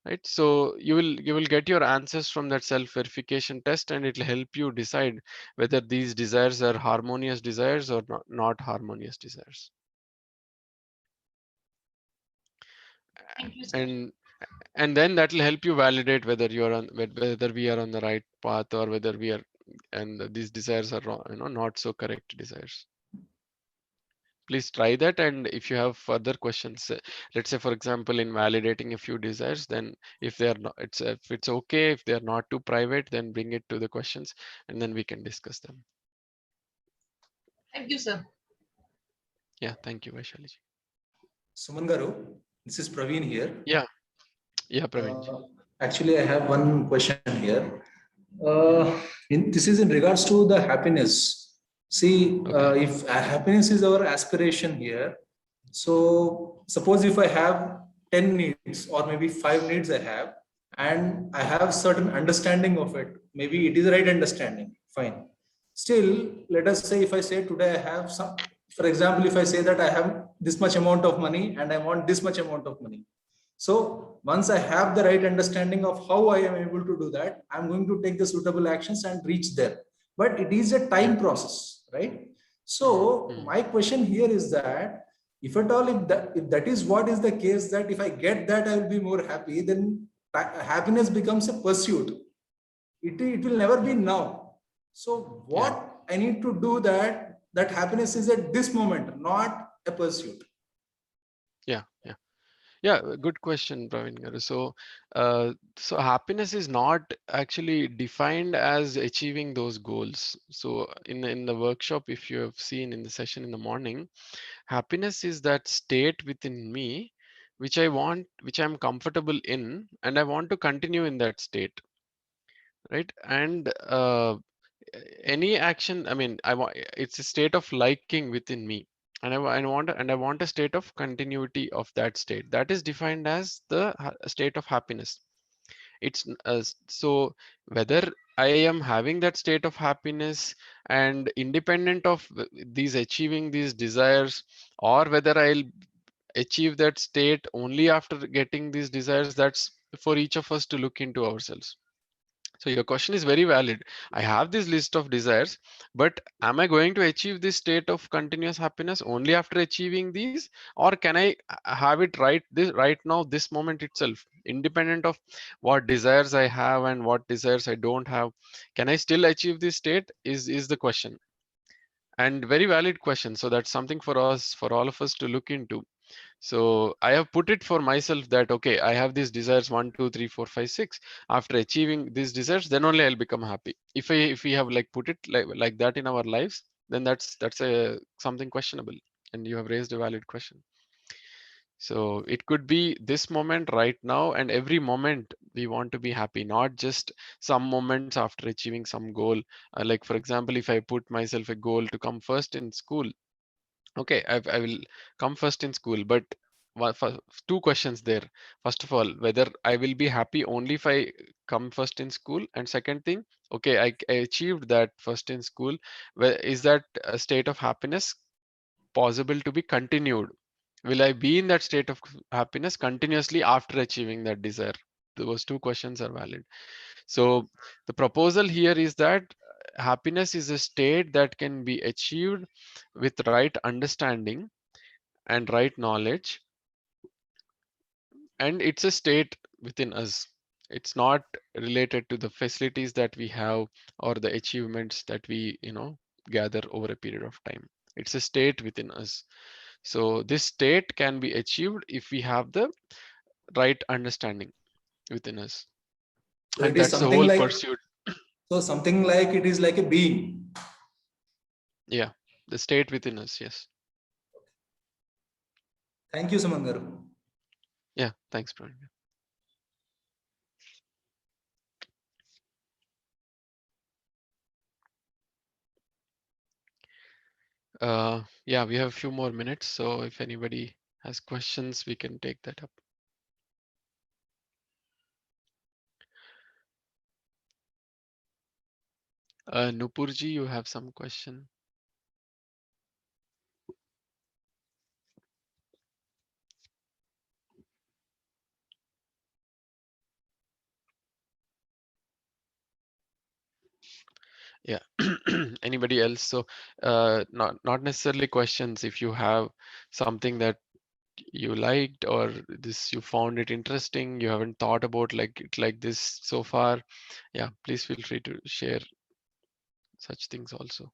Right, so you will get your answers from that self verification test, and it will help you decide whether these desires are harmonious desires or not harmonious desires. Thank you, sir. And then that will help you validate whether you're on, whether we are on the right path, or whether we are, and these desires are wrong, not so correct desires. Please try that. And if you have further questions, let's say, for example, in validating a few desires, then if they are not, if it's okay, if they are not too private, then bring it to the questions, and then we can discuss them. Thank you, sir. Yeah, thank you, Vaishali ji. Suman Garu, this is Praveen here. Yeah, Praveen ji. Actually, I have one question here. This is in regards to the happiness. See, Okay. if happiness is our aspiration here, so suppose if I have 10 needs or maybe 5 needs I have, and I have certain understanding of it, maybe it is the right understanding, fine. Still, let us say if I say today I have some, for example, if I say that I have this much amount of money and I want this much amount of money. So once I have the right understanding of how I am able to do that, I'm going to take the suitable actions and reach there. But it is a time process, right? So my question here is that if at all, if that is what is the case, that if I get that, I will be more happy, then happiness becomes a pursuit. It will never be now. So what I need to do that happiness is at this moment, not a pursuit. Yeah, good question, Praveen garu. So happiness is not actually defined as achieving those goals. So in the workshop, if you have seen in the session in the morning, happiness is that state within me which I want, which I'm comfortable in, and I want to continue in that state, right? And any action, I mean, I want, it's a state of liking within me, and I want a state of continuity of that state. That is defined as the state of happiness. It's so whether I am having that state of happiness and independent of these achieving these desires, or whether I'll achieve that state only after getting these desires, that's for each of us to look into ourselves. So your question is very valid. I have this list of desires, but am I going to achieve this state of continuous happiness only after achieving these, or can I have it right now, this moment itself, independent of what desires I have and what desires I don't have? Can I still achieve this state? Is the question, and very valid question. So that's something for us, for all of us to look into. So I have put it for myself that, okay, I have these desires 1, 2, 3, 4, 5, 6. After achieving these desires, then only I'll become happy. If we have like put it like that in our lives, then that's a something questionable. And you have raised a valid question. So it could be this moment right now, and every moment we want to be happy, not just some moments after achieving some goal. Like for example, if I put myself a goal to come first in school, okay, I will come first in school, but two questions there. First of all, whether I will be happy only if I come first in school, and second thing, okay, I achieved that first in school. Is that a state of happiness possible to be continued? Will I be in that state of happiness continuously after achieving that desire? Those two questions are valid. So the proposal here is that happiness is a state that can be achieved with right understanding and right knowledge, and it's a state within us. It's not related to the facilities that we have or the achievements that we gather over a period of time. It's a state within us. So this state can be achieved if we have the right understanding within us, So and it is that's the something whole like, pursuit. so something like it is like a being. Yeah, the state within us. Yes. Thank you, Sumangaru. Yeah, thanks, Brian. Yeah, we have a few more minutes, so if anybody has questions, we can take that up. Nupurji, you have some question? Yeah. Anybody else? So not necessarily questions. If you have something that you liked, or this you found it interesting, you haven't thought about like this so far, yeah, please feel free to share such things also.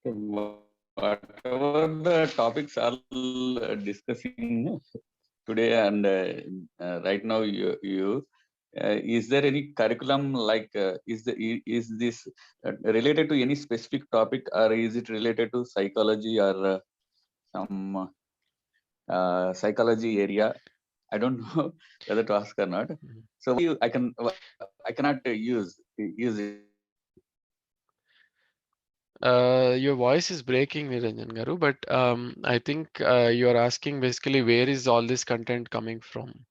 Whatever the topics are discussing today and right now, is there any curriculum like is this related to any specific topic, or is it related to psychology or some psychology area? I don't know whether to ask or not. So I cannot use it. Your voice is breaking, Niranjan Garu, but I think you are asking basically where is all this content coming from?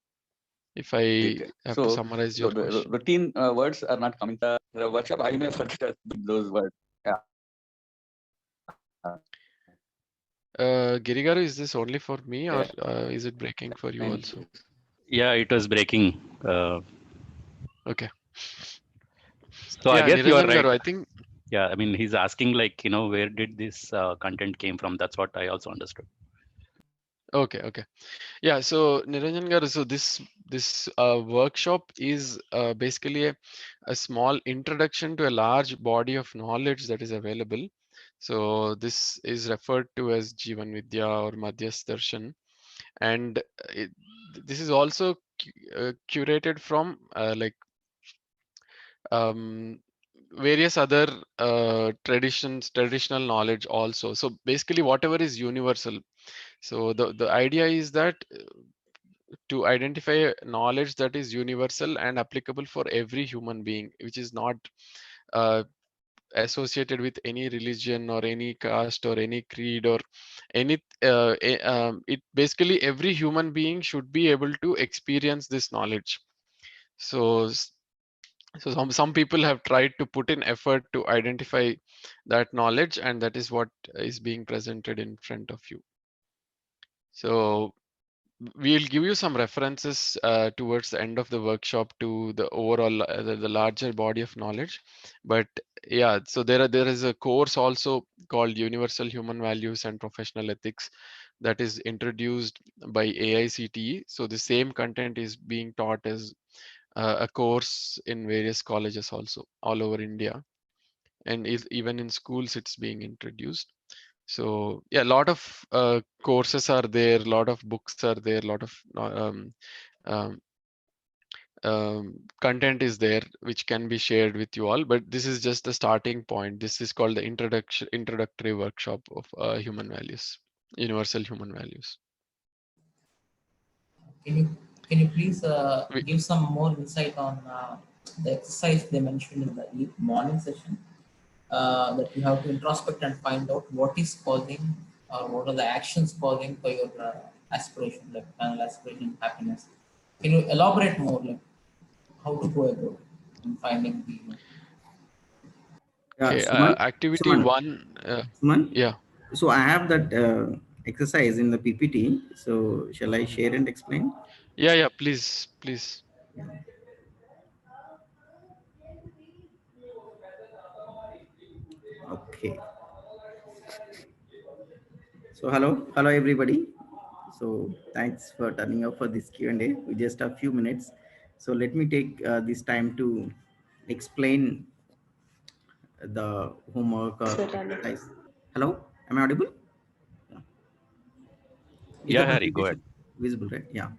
If I have to So summarize your question. routine words are not coming. The workshop I may forget those words. Yeah. Girigaru, is this only for me, or Yeah. is it breaking for you Thank also? you. Yeah, it was breaking. Okay. So I Yeah, guess you are Niranjan right. Garu, I think. Yeah, I mean, he's asking like, where did this content came from? That's what I also understood. Okay. Yeah, so Niranjan Garu, so this workshop is basically a small introduction to a large body of knowledge that is available. So this is referred to as Jivan Vidya or Madhyas Darshan, and it, this is also curated from um, various other traditional knowledge also. So basically, whatever is universal. So the idea is that to identify knowledge that is universal and applicable for every human being, which is not uh, associated with any religion or any caste or any creed or any it basically every human being should be able to experience this knowledge. So so some people have tried to put in effort to identify that knowledge, and that is what is being presented in front of you. So we'll give you some references towards the end of the workshop to the overall the larger body of knowledge. But yeah, so there is a course also called Universal Human Values and Professional Ethics that is introduced by AICTE. So the same content is being taught as a course in various colleges also all over India, and is even in schools it's being introduced. So yeah, a lot of courses are there, a lot of books are there, a lot of um, content is there which can be shared with you all, but this is just the starting point. This is called the introductory workshop of human values, universal human values. Can you please We, give some more insight on the exercise they mentioned in the morning session, that you have to introspect and find out what is causing or what are the actions causing for your aspiration, like final aspiration, happiness. Can you elaborate more, like how to go about in finding the Yeah, okay, Suman, activity Suman, one, Suman. yeah. So I have that exercise in the PPT. So shall I Mhm. share and explain? Yeah, please. Okay. So hello everybody. So thanks for turning up for this Q&A. We just have a few minutes. So let me take this time to explain the homework or exercise. Hello, am I audible? Yeah. Is the Yeah, Harry, go presentation ahead. visible, right? Yeah.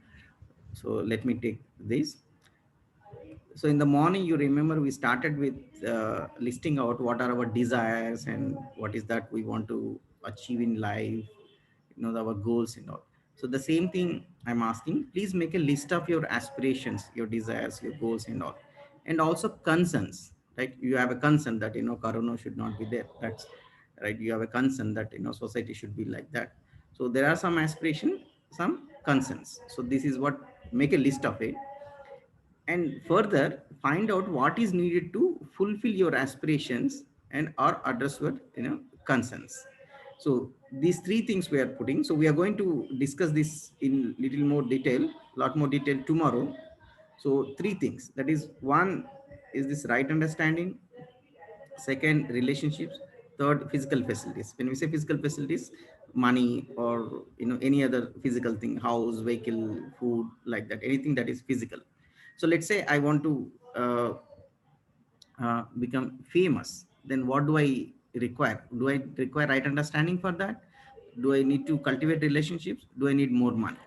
So let me take this. So in the morning, you remember we started with listing out what are our desires and what is that we want to achieve in life, our goals and all. So the same thing I'm asking, please make a list of your aspirations, your desires, your goals and all, and also concerns. Right? You have a concern that corona should not be there. That's right. You have a concern that society should be like that. So there are some aspiration, some concerns. So this is what, make a list of it, and further find out what is needed to fulfill your aspirations and or address your concerns. So these three things we are putting, so we are going to discuss this in little more detail, lot more detail tomorrow. So three things, that is, one is this right understanding, second relationships, third physical facilities. When we say physical facilities, money or any other physical thing, house, vehicle, food, like that, anything that is physical. So let's say I want to become famous, then what do I require? Do I require right understanding for that? Do I need to cultivate relationships? Do I need more money?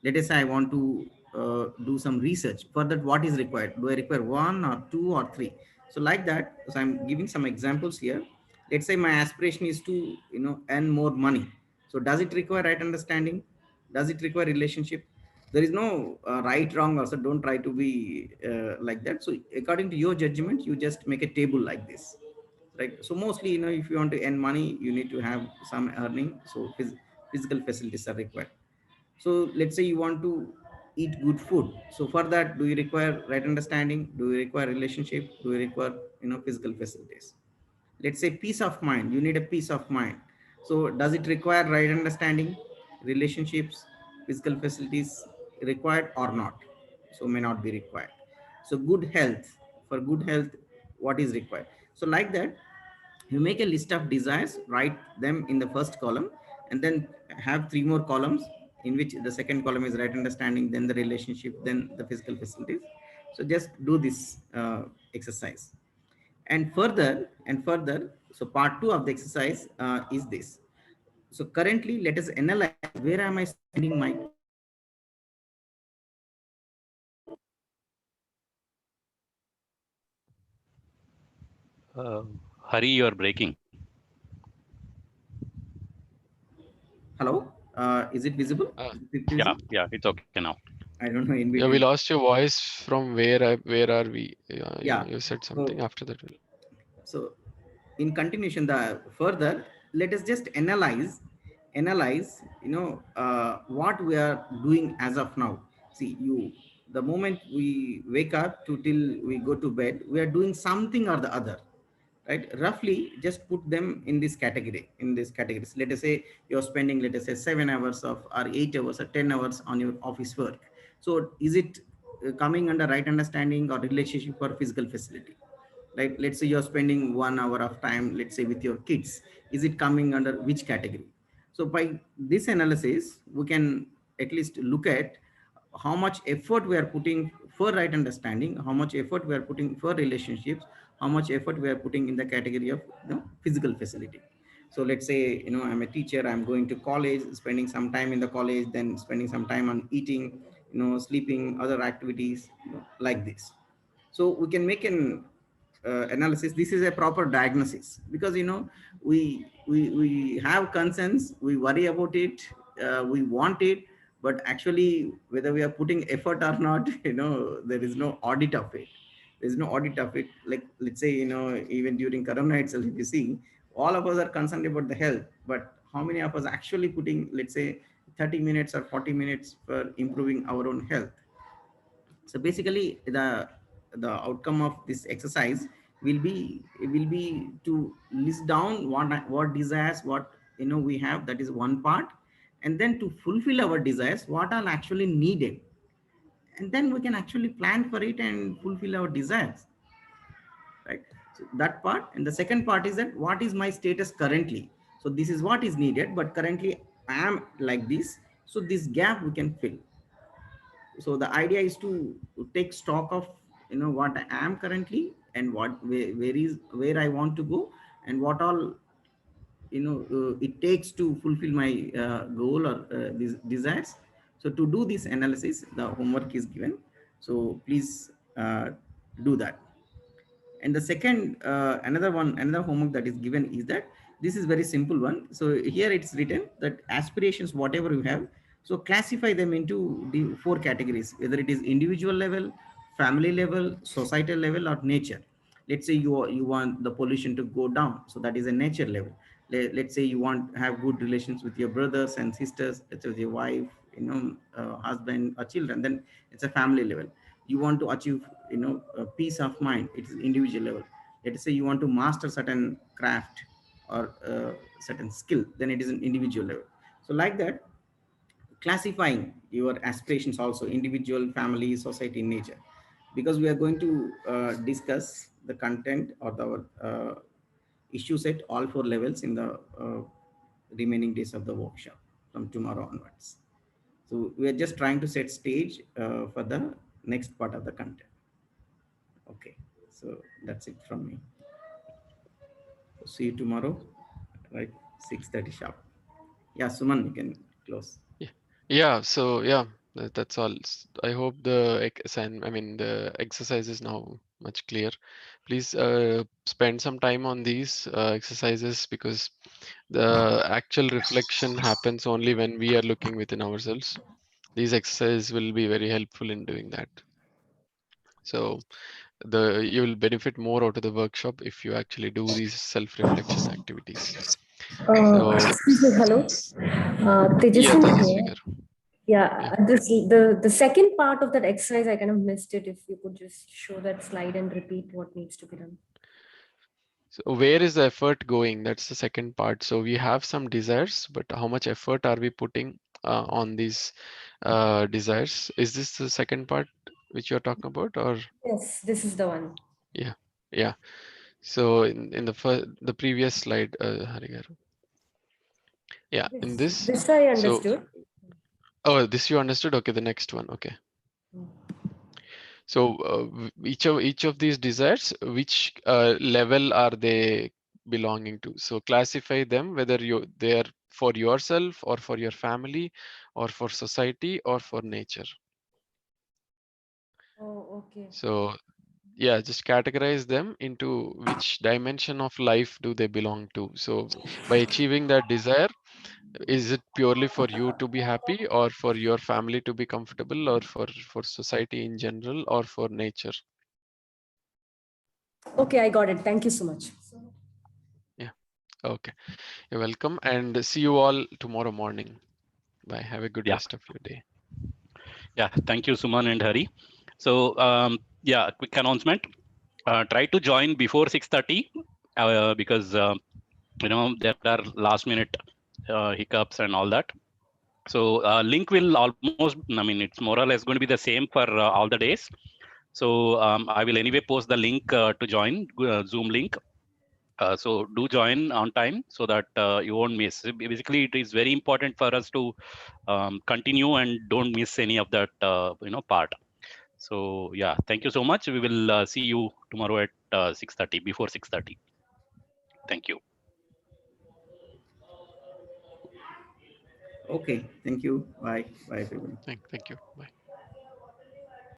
Let us say I want to do some research. For that, what is required? Do I require one or two or three? So like that, so I'm giving some examples here. Let's say my aspiration is to earn more money. So does it require right understanding? Does it require relationship? There is no right wrong also. Don't try to be like that. So according to your judgment, you just make a table like this, right? So mostly, if you want to earn money, you need to have some earning. So physical facilities are required. So let's say you want to eat good food. So for that, do you require right understanding? Do you require relationship? Do you require physical facilities? Let's say peace of mind. You need a peace of mind. So does it require right understanding, relationships, physical facilities required or not? So may not be required. So good health. For good health, what is required? So like that, you make a list of desires, write them in the first column, and then have three more columns, in which the second column is right understanding, then the relationship, then the physical facilities. So just do this exercise. And further, so part two of the exercise is this. So currently, let us analyze where am I spending my. Harry, you are breaking. Hello, is it visible? Uh, Is it Yeah, visible? yeah, it's okay now. I don't know in yeah, we between. lost your voice from where are we? Yeah. You said So something after that. so in continuation, the further, let us just analyze, what we are doing as of now. See, the moment we wake up to till we go to bed, we are doing something or the other, right? Roughly, just put them in this category, in these categories. Let us say you're spending, let us say 7 hours or 8 hours or 10 hours on your office work. So is it coming under right understanding or relationship or physical facility? Like, let's say you're spending 1 hour of time, let's say with your kids, is it coming under which category? So by this analysis, we can at least look at how much effort we are putting for right understanding, how much effort we are putting for relationships, how much effort we are putting in the category of, physical facility. So let's say, I'm a teacher, I'm going to college, spending some time in the college, then spending some time on eating, sleeping, other activities, like this. So we can make an analysis. This is a proper diagnosis, because we have concerns, we worry about it, we want it, but actually whether we are putting effort or not, there is no audit of it. There's no audit of it. Like, let's say, even during corona itself, if you see, all of us are concerned about the health, but how many of us actually putting, let's say, 30 minutes or 40 minutes for improving our own health? So basically, the outcome of this exercise will be to list down what desires, what we have, that is one part. And then to fulfill our desires, what are actually needed, and then we can actually plan for it and fulfill our desires, right? So that part. And the second part is that what is my status currently? So this is what is needed, but currently I am like this, so this gap we can fill. So the idea is to take stock of what I am currently, and where I want to go, and what all it takes to fulfill my goal or these desires. So to do this analysis, the homework is given, so please do that. And the second, another homework that is given is that this is very simple one. So here it's written that aspirations, whatever you have, so classify them into the 4 categories, whether it is individual level, family level, societal level, or nature. Let's say you want the pollution to go down, so that is a nature level. Let's say you want to have good relations with your brothers and sisters, let's say with your wife, husband or children, then it's a family level. You want to achieve a peace of mind, it is individual level. Let's say you want to master certain craft or certain skill, then it is an individual level. So like that, classifying your aspirations also, individual, family, society, nature, because we are going to discuss the content or the issue set all 4 levels in the remaining days of the workshop from tomorrow onwards. So we are just trying to set stage for the next part of the content. Okay, so that's it from me. See you tomorrow, right? 6:30 sharp. Yeah, Suman, you can close. Yeah, so yeah, that's all. I hope the the exercise is now much clear. Please spend some time on these exercises, because the actual reflection happens only when we are looking within ourselves. These exercises will be very helpful in doing that. So you will benefit more out of the workshop if you actually do these self-reflection activities. So Excuse me, hello. yeah, Tejaswini this is here. Vigar. Yeah, the second part of that exercise, I kind of missed it. If you could just show that slide and repeat what needs to be done. So where is the effort going? That's the second part. So we have some desires, but how much effort are we putting on these desires? Is this the second part which you're talking about, or? Yes, this is the one. Yeah, yeah. So in the previous slide, Harigaru. Yeah, in this. This I So, understood. oh, this you understood? Okay, the next one. Okay. So each of these desires, which level are they belonging to? So classify them whether they are for yourself or for your family or for society or for nature. Oh, okay. So yeah, just categorize them into which dimension of life do they belong to. So by achieving that desire, is it purely for you to be happy, or for your family to be comfortable, or for society in general, or for nature? Okay, I got it. Thank you so much. Okay, you're welcome, and see you all tomorrow morning. Bye. Have a good Yeah. rest of your day. Yeah, thank you, Suman and Hari. So yeah, quick announcement. Try to join before 6:30 because there are last minute hiccups and all that. So link will almost, I mean, it's more or less going to be the same for all the days. So I will anyway post the link to join, Zoom link. So do join on time so that you won't miss. Basically, it is very important for us to continue and don't miss any of that part. So yeah, thank you so much. We will see you tomorrow at 6:30, before 6:30. Thank you. Okay, thank you. Bye. Bye, everyone. Thank you. Bye.